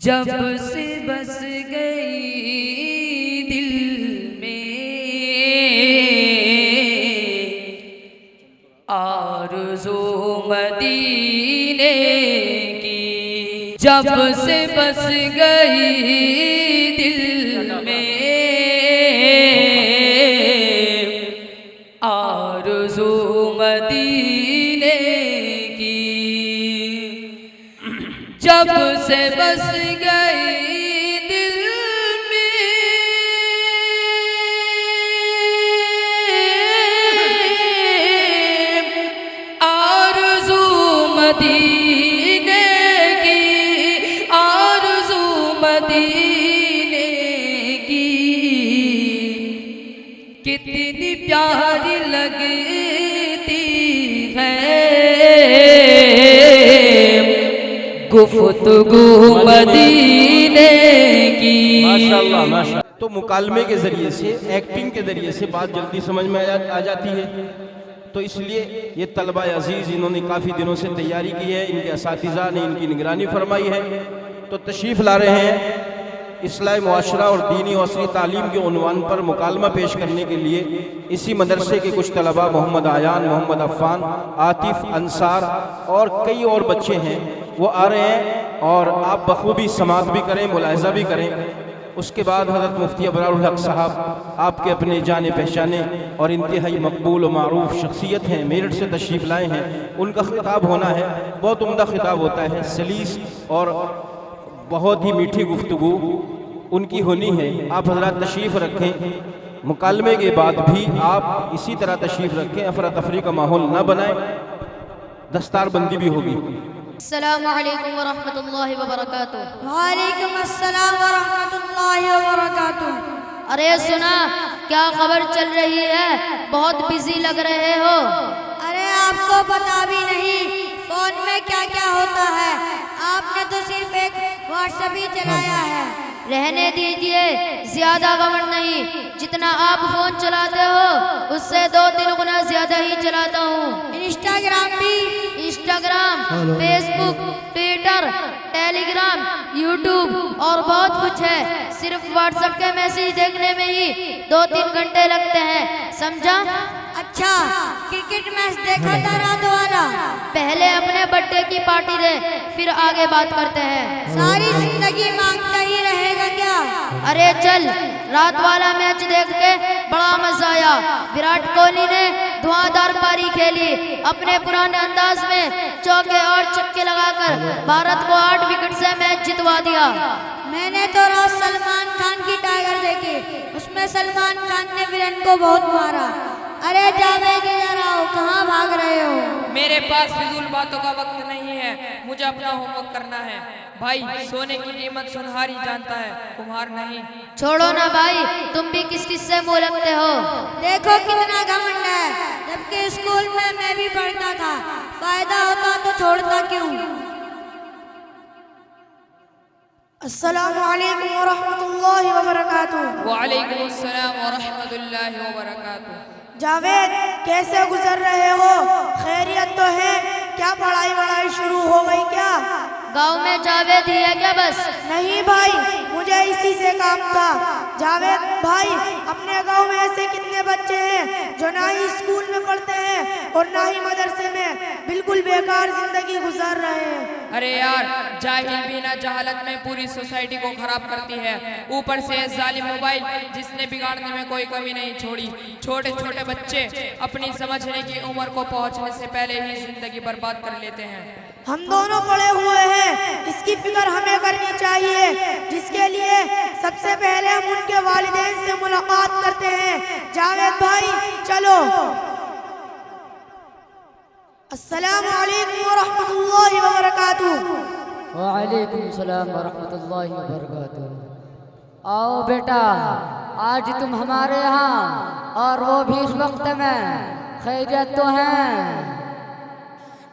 जब से बस गई दिल में आरज़ू मदीने की, जब से बस गई दिल में आरज़ू मदीने की, जब से बस गई दिल में आरज़ू मदीने की, आरज़ू मदीने की, कितनी प्यारी लगती है गुफ्तगू मदीने की। माशाअल्लाह माशाअल्लाह। तो मुकालमे के ज़रिए से, एक्टिंग के ज़रिए से बात जल्दी समझ में आ जाती है। तो इसलिए ये तलबा अजीज़ इन्होंने काफ़ी दिनों से तैयारी की है, इनके असातिज़ा ने इनकी निगरानी फरमाई है। तो तशरीफ़ ला रहे हैं इस्लाह मुआशरा और दीनी और असली तालीम के उन्वान पर मुकालमा पेश करने के लिए इसी मदरसे के कुछ तलबा मोहम्मद आयान, मोहम्मद अफ़ान, आतिफ, अंसार और कई और बच्चे हैं, वो आ रहे हैं। और आप बखूबी समात भी करें, मुलाहिज़ा भी करें। उसके बाद हज़रत मुफ्ती अबरारुल हक साहब आपके अपने जाने पहचाने और इंतहाई मकबूल व मारूफ शख्सियत हैं, मेरठ से तशरीफ़ लाए हैं। उनका ख़िताब होना है, बहुत उम्दा ख़िताब होता है, सलीस और बहुत ही मीठी गुफ्तगू उनकी होनी है। आप हज़रात तशरीफ़ रखें। मुकालमे के बाद भी आप इसी तरह तशरीफ़ रखें, अफरा तफरी का माहौल न बनाएं। दस्तारबंदी भी होगी। अस्सलामु अलैकुम व रहमतुल्लाहि व बरकातुहू। वालेकुम अस्सलाम व रहमतुल्लाहि व बरकातुहू। अरे सुना, क्या खबर चल रही है? बहुत बिजी लग रहे हो। अरे आपको पता भी नहीं फोन में क्या क्या होता है। आपने तो सिर्फ एक व्हाट्सएप ही चलाया है। रहने दीजिए, ज्यादा घमंड नहीं। जितना आप फोन चलाते हो उससे 2-3 गुना ज्यादा ही चलाता हूँ। इंस्टाग्राम भी, Instagram, Facebook, Twitter, Telegram, YouTube और बहुत कुछ है। सिर्फ व्हाट्सएप के मैसेज देखने में ही 2-3 घंटे लगते हैं, समझा? अच्छा, क्रिकेट मैच देखा था रात वाला? पहले अपने बर्थडे की पार्टी दे, फिर आगे बात करते हैं। सारी जिंदगी मांगता ही रहेगा क्या? अरे चल, रात वाला मैच देख के बड़ा मजा आया। विराट कोहली ने धुआंधार पारी खेली, अपने पुराने अंदाज में चौके और छक्के लगाकर भारत को 8 विकेट से मैच जितवा दिया। मैंने तो रात सलमान खान की टाइगर देखी, उसमें सलमान खान ने विलन को बहुत मारा। अरे जावेद इधर आओ, कहाँ भाग रहे हो? मेरे पास फिजूल बातों का वक्त नहीं है, मुझे अपना होमवर्क करना है। भाई, सोने की कीमत सुनहार ही जानता है, कुम्हार नहीं। छोड़ो ना भाई, तुम भी किस किस से मुँह लगते हो। देखो कितना घमंड है, जबकि स्कूल में मैं भी पढ़ता था। फायदा होता तो छोड़ता क्यों? अस्सलामु अलैकुम व रहमतुल्लाहि व बरकातुहू। वालेकुम अस्सलाम व रहमतुल्लाहि व बरकातुहू। जावेद, कैसे गुजर रहे हो? खैरियत तो है? क्या पढ़ाई वढ़ाई शुरू हो गई क्या? गाँव में जावेद ही है क्या बस? नहीं भाई, मुझे इसी से काम था। जावेद भाई, अपने गांव में ऐसे कितने बच्चे हैं जो ना ही स्कूल में पढ़ते हैं और ना ही मदरसे में, बिल्कुल बेकार जिंदगी गुजार रहे हैं। अरे यार, जाहिल भी ना जहालत में पूरी सोसाइटी को खराब करती है। ऊपर से जालिम मोबाइल, जिसने बिगाड़ने में कोई कमी नहीं छोड़ी। छोटे छोटे बच्चे अपनी समझने की उम्र को पहुंचने से पहले ही जिंदगी बर्बाद कर लेते हैं। हम दोनों पढ़े हुए हैं, इसकी फिक्र हमें करनी चाहिए, जिसके लिए सबसे पहले हम उनके वालिदैन से मुलाकात करते हैं। जावेद भाई चलो। अस्सलामु अलैकुम व रहमतुल्लाहि व बरकातुहू। वालेकुम सलाम व रहमतुल्लाहि व बरकातुहू। आओ बेटा, आज तुम हमारे यहाँ, और वो भी इस वक्त में। खैरियत तो है?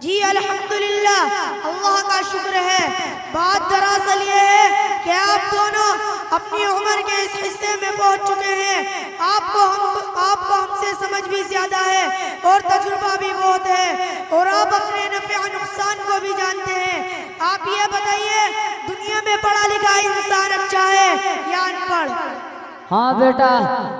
जी अल्हम्दुलिल्लाह, अल्लाह का शुक्र है। बात दरअसल ये है कि आप दोनों अपनी उम्र के इस हिस्से में पहुंच चुके हैं। आपको हमसे समझ भी ज्यादा है और तजुर्बा भी बहुत है, और आप अपने नफ़े और नुकसान को भी जानते हैं। आप ये बताइए, दुनिया दुनिया में पढ़ा लिखा इंसान अच्छा है या अनपढ़? हाँ बेटा,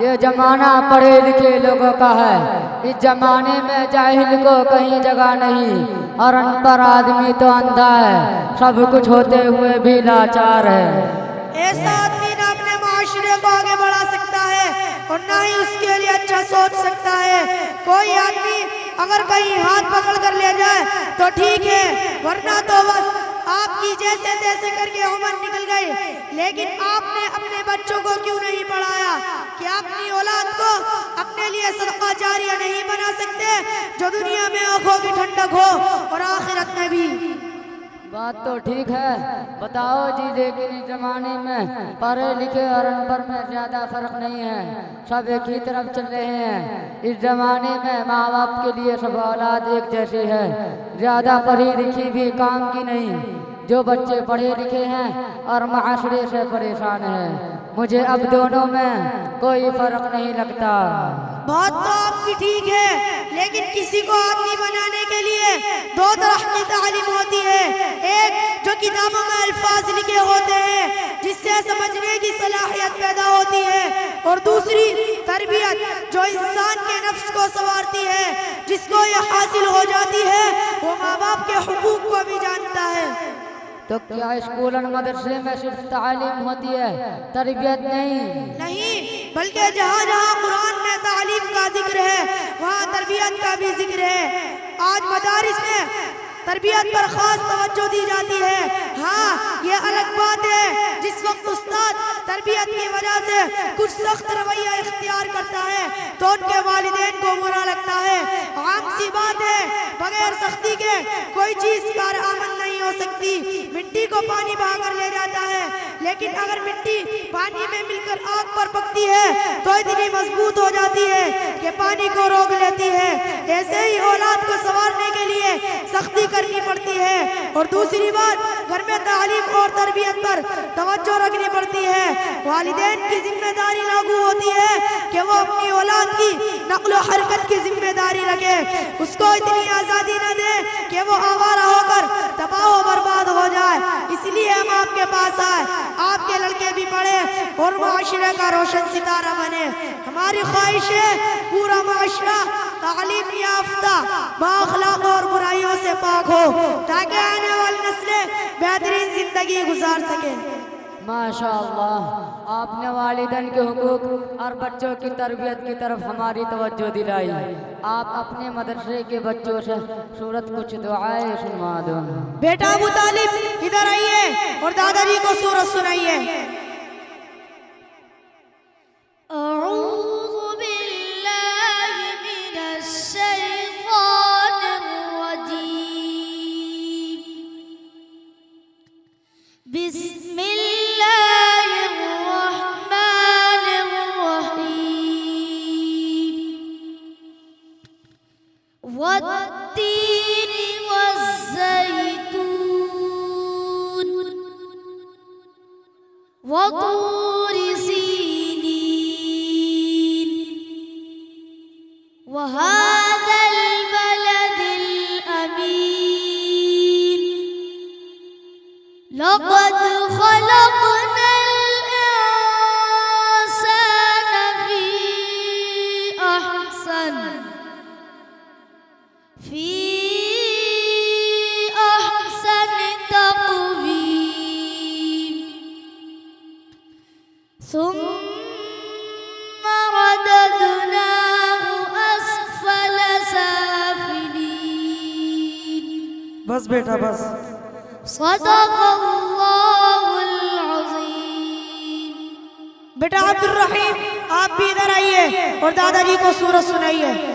ये जमाना पढ़े लिखे लोगों का है। इस जमाने में जाहिल को कहीं जगह नहीं और अनपढ़ आदमी तो अंधा है, सब कुछ होते हुए भी लाचार है। ऐसा आदमी ना अपने माशरे को आगे बढ़ा सकता है और ना ही उसके लिए अच्छा सोच सकता है। कोई आदमी अगर कहीं हाथ पकड़ कर ले जाए तो ठीक है, वरना तो बस आपकी जैसे तैसे करके उम्र निकल गई। लेकिन आपने अपने बच्चों को क्यों नहीं पढ़ाया? क्या अपनी औलाद को अपने लिए सदका जारिया नहीं बना सकते, जो दुनिया में आंखों की ठंडक हो और आखिरत में भी? बात तो ठीक है, बताओ जी, लेकिन इस जमाने में पढ़े लिखे और अनपढ़ में ज्यादा फर्क नहीं है, सब एक ही तरफ चल रहे हैं। इस जमाने में माँ बाप के लिए सब औलाद एक जैसी है, ज्यादा पढ़ी लिखी भी काम की नहीं। जो बच्चे पढ़े लिखे हैं और माशरे से परेशान हैं, मुझे अब दोनों में कोई फर्क नहीं लगता। बात तो आपकी ठीक है, लेकिन किसी को आदमी बनाने के लिए दो तरह की तालीम होती है। एक जो किताबों में अल्फाज लिखे होते हैं, जिससे समझने की सलाहियत पैदा होती है, और दूसरी तरबियत जो इंसान के नफ्स को संवारती है। जिसको यह हासिल हो जाती है वो माँ बाप के हुकूक को भी जानता है। तो क्या स्कूल और मदरसे में सिर्फ तालीम होती है, तरबियत नहीं? नहीं, बल्कि जहाँ जहाँ कुरान में तालीम का जिक्र है वहाँ तरबियत का भी जिक्र है। आज मदारिस में तरबियत पर खास तवज्जो दी जाती है। हाँ, ये अलग बात है जिस वक्त उस्ताद तरबियत की वजह से कुछ सख्त रवैया इख्तियार करता है तो उनके वालिदैन को बुरा लगता है। आम सी बात है, बगैर सख्ती के कोई चीज कारआमद नहीं हो सकती। मिट्टी को पानी बहाकर ले जाता है, लेकिन अगर मिट्टी पानी में मिलकर आग पर पकती है तो इतनी मजबूत हो जाती है कि पानी को रोक लेती है। ऐसे ही औलाद को संवारने के लिए सख्ती करनी पड़ती है। और दूसरी बात, घर में तालीम और तरबियत पर तवज्जो रखनी पड़ती है। वालिदैन की जिम्मेदारी लागू होती है कि वो अपनी औलाद की नक्ल हरकत की जिम्मेदारी रखे, उसको इतनी आज़ादी न दे कि वो आवारा होकर तबाह बर्बाद हो जाए। इसलिए हम आपके पास आए, आपके लड़के भी पढ़े और माशरे का रोशन सितारा बने। हमारी ख्वाहिश है पूरा माशरा तालीम याफ्ता, बाअखलाक और बुराइयों से पाक हो, ताकि आने वाली नस्लें बेहतरीन जिंदगी गुजार सके। माशाअल्लाह, आपने वालिदैन के हुकूक और बच्चों की तरबियत की तरफ हमारी तवज्जो दिलाई। आप अपने मदरसे के बच्चों से सूरत कुछ दुआएं सुनवा दो। बेटा अबू तालिब इधर आइए और दादाजी को सूरत सुनाइए। वत्तीन वज़्ज़ैतून वतूर सीनीन वहादल बलदिल अमीन लक़द खलक़नल इंसान फी अहसन तक़वीम सुम्मा रददनाहु अस्फल साफिलीन। बस बेटा बस। सदक़ल्लाहुल अज़ीम। बेटा अब्दुल रहीम, आप भी इधर आइए और दादाजी को सूरत सुनाइए।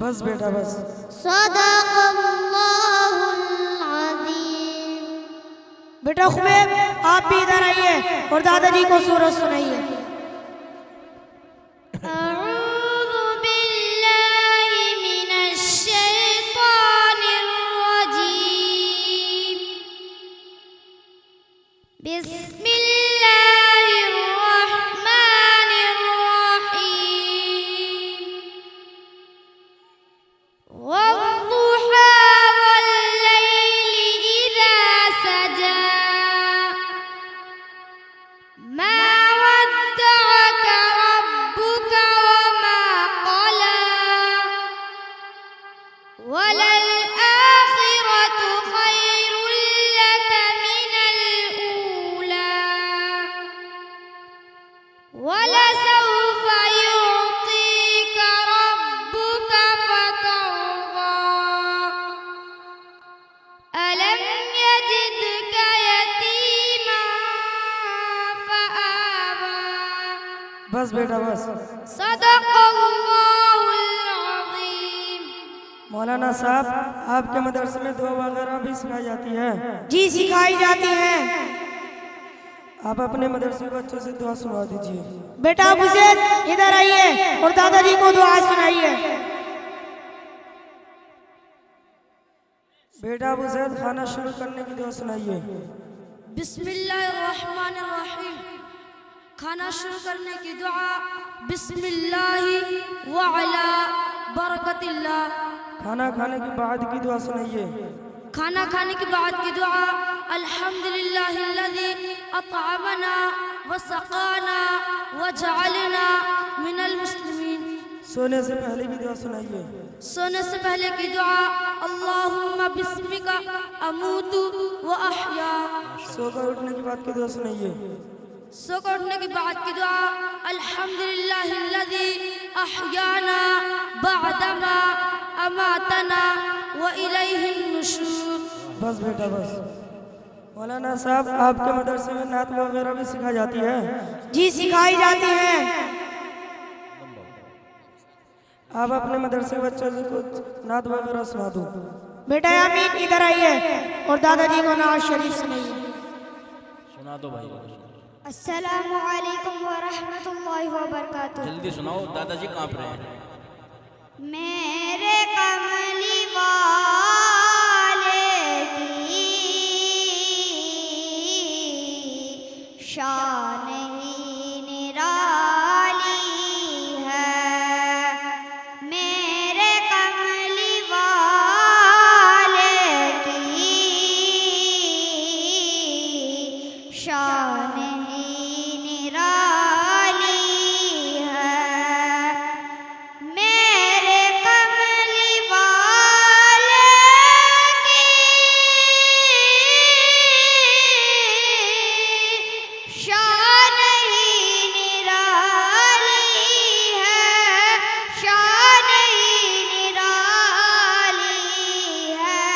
बस बेटा बस। सदक़ल्लाहुल अज़ीम। बेटा खुबैब आप भी इधर आइए और दादाजी को सूरत सुनाइए। अऊज़ु बिल्लाहि मिनश शैतानिर रजीम। बिस्मिल्लाहिर रहमानिर रहीम। वद्दुहा वल्लैलि इज़ा सजा। मा वद्दअक रब्बुक वमा क़ला। वलल आखिरतु खैरुल लक मिनल ऊला। वलसौफ युअतीक रब्बुक फतर्दा। अलम यजिदक यतीमा फआवा। बस बेटा बस। सदक़ल्लाहुल अज़ीम। मौलाना साहब आपके मदरसे में दुआ वगैरह भी सिखाई जाती है? जी सिखाई जाती है। आप अपने मदरसे के बच्चों से दुआ सुना दीजिए। बेटा आप हुसैन इधर आइए और दादाजी को दुआ सुनाइए। बेटा आप हुसैन खाना शुरू करने की दुआ सुनाइए। बिस्मिल्लाहिर्रहमानिर्रहीम। खाना शुरू करने की दुआ बिस्मिल्लाहि व अला बरकतिल्लाह। खाना खाने के बाद की दुआ सुनाइए। खाना खाने के बाद की दुआ अल्हम्दुलिल्लाहिल्लज़ी अतअमना व सक़ाना व जअलना मिनल मुस्लिमीन। सोने से पहले की दुआ सुनाइए। सोने से पहले की दुआ अल्लाहुम्मा बिस्मिका अमूतु व अहया। सोकर उठने के बाद की दुआ सुनाइए। सोकर उठने के बाद की दुआ अल्हम्दुलिल्लाहिल्लज़ी अहयाना बअदमा अमातना व इलैहिन नुशूर। बस बेटा बस। मौलाना साहब आपके मदरसे में नात वगैरह भी सिखाई जाती है? जी सिखाई जाती है। आप अपने मदरसे के बच्चों से कुछ नात वगैरह सुना दो। बेटा अमीन इधर आइए और दादाजी को नात शरीफ सुनाइए। सुना दो भाई, अस्सलामु अलैकुम व रहमतुल्लाहि व बरकातुहू। जल्दी सुनाओ, दादाजी कांप रहे हैं। मेरे कमली वाले की शान ही निराली है। मेरे कमली वाले की शान ही निराली है। मेरे कमली वाले की शान ही निराली है। शान ही निराली है।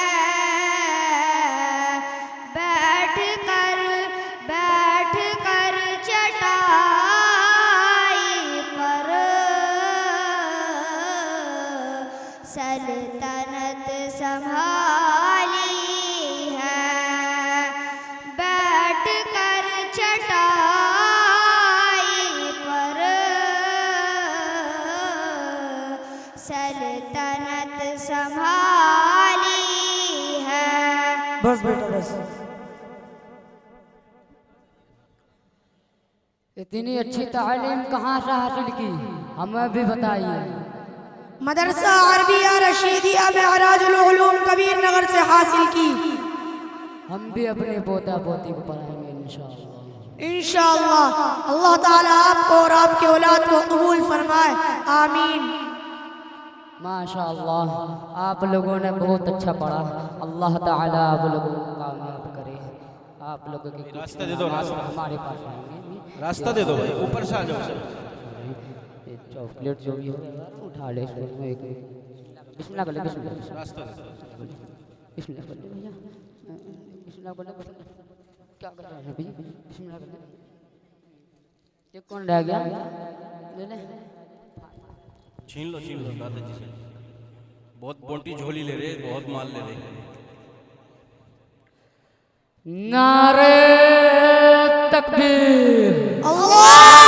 बैठ कर चटाई पर सल्तनत संभाली है। बैठ कर चटाई पर सल्तनत संभाली है। बस बेटा बस। इतनी अच्छी तालीम कहाँ से हासिल की, हमें भी बताइए। मदरसा अरबिया रशीदिया में अराजुल उलूम कबीर नगर से हासिल की। हम भी अपने पोता पोती को पढ़ाएंगे इंशाअल्लाह। इंशाअल्लाह अल्लाह ताला आपको और आपके औलाद को कबूल फरमाए, आमीन। माशाअल्लाह आप लोगों ने बहुत अच्छा पढ़ा। अल्लाह ताला आप लोगों को कामयाब करे। आप लोगों के रास्ता दे दो, रास्ता हमारे पास आएंगे। रास्ता दे दो भाई, ऊपर से आ जाओ। चॉकलेट जो भी हो उठा ले इसको। एक बिस्मिल्लाह कर ले, बिस्मिल्लाह रास्ता दे दो। बिस्मिल्लाह कर ले भैया, बिस्मिल्लाह कर ले। क्या कर रहे हैं भैया? बिस्मिल्लाह कर ले। ये कौन रह गया? ले ले। छीन लो दादाजी से। बहुत बोंटी झोली ले रहे, बहुत माल ले रहे। नारे तकबीर। अल्लाह